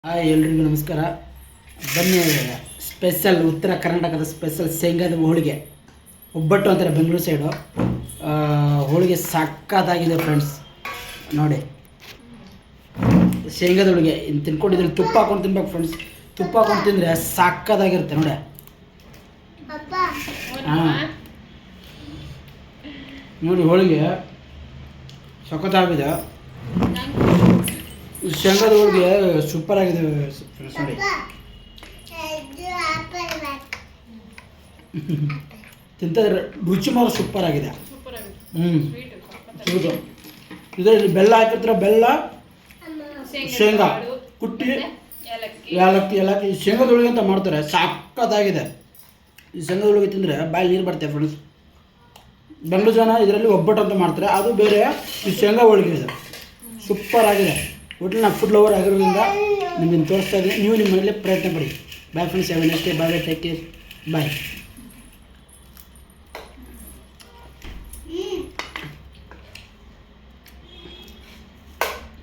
Hi ಎಲ್ರಿಗೂ ನಮಸ್ಕಾರ. ಬನ್ನಿ, ಸ್ಪೆಷಲ್ ಉತ್ತರ ಕರ್ನಾಟಕದ ಸ್ಪೆಷಲ್ ಶೇಂಗಾದ ಹೋಳಿಗೆ, ಒಬ್ಬಟ್ಟು ಅಂತಾರೆ ಬೆಂಗಳೂರು ಸೈಡು. ಹೋಳಿಗೆ ಸಕ್ಕತ್ತಾಗಿದೆ ಫ್ರೆಂಡ್ಸ್. ನೋಡಿ, ಶೇಂಗಾದ ಹೋಳಿಗೆ ಇನ್ನು ತಿನ್ಕೊಂಡಿದ್ದೀನಿ. ತುಪ್ಪ ಹಾಕೊಂಡು ತಿನ್ಬೇಕು ಫ್ರೆಂಡ್ಸ್. ತುಪ್ಪ ಹಾಕೊಂಡು ತಿಂದರೆ ಸಕ್ಕತ್ತಾಗಿರುತ್ತೆ ನೋಡಿ. ಹಾಂ ನೋಡಿ, ಹೋಳಿಗೆ ಸಖತ್ತಾಗಿದೆ. ಶೇಂಗಾದ ಹೋಳಿಗೆ ಸೂಪರ್ ಆಗಿದೆ ಫ್ರೆಂಡ್ಸ್. ನೋಡಿ, ತಿಂತಿದ್ರೆ ರುಚಿ ಮಾತ್ರ ಸೂಪರ್ ಆಗಿದೆ. ಸ್ವೀಟು ಇದರಲ್ಲಿ ಬೆಲ್ಲ ಹಾಕಿರ್ತಾರೆ. ಬೆಲ್ಲ, ಶೇಂಗಾ ಕುಟ್ಟಿ, ಏಲಕ್ಕಿ ಶೇಂಗಾದ ಹೋಳಿಗೆ ಅಂತ ಮಾಡ್ತಾರೆ. ಸಕ್ಕತ್ತಾಗಿದೆ. ಈ ಶೇಂಗಾದ ಹೋಳಿಗೆ ತಿಂದರೆ ಬಾಯಲ್ಲಿ ನೀರು ಬರ್ತೇವೆ ಫ್ರೆಂಡ್ಸ್. ಬೆಂಗಳೂರು ಜನ ಇದರಲ್ಲಿ ಒಬ್ಬಟ್ಟು ಅಂತ ಮಾಡ್ತಾರೆ, ಅದು ಬೇರೆ. ಈ ಶೇಂಗಾ ಹೋಳಿಗೆ ಇದೆ, ಸೂಪರ್ ಆಗಿದೆ. ಒಟ್ಟು ನಾನು ಫುಡ್ ಲವರ್ ಆಗಿರೋದ್ರಿಂದ ನಿಮಗೆ ತೋರಿಸ್ತಾ ಇದ್ದೀನಿ. ನೀವು ನಿಮ್ಮ ಮನೇಲಿ ಪ್ರಯತ್ನ ಪಡಿ. Bye friends, have a nice day. Bye, take care, bye.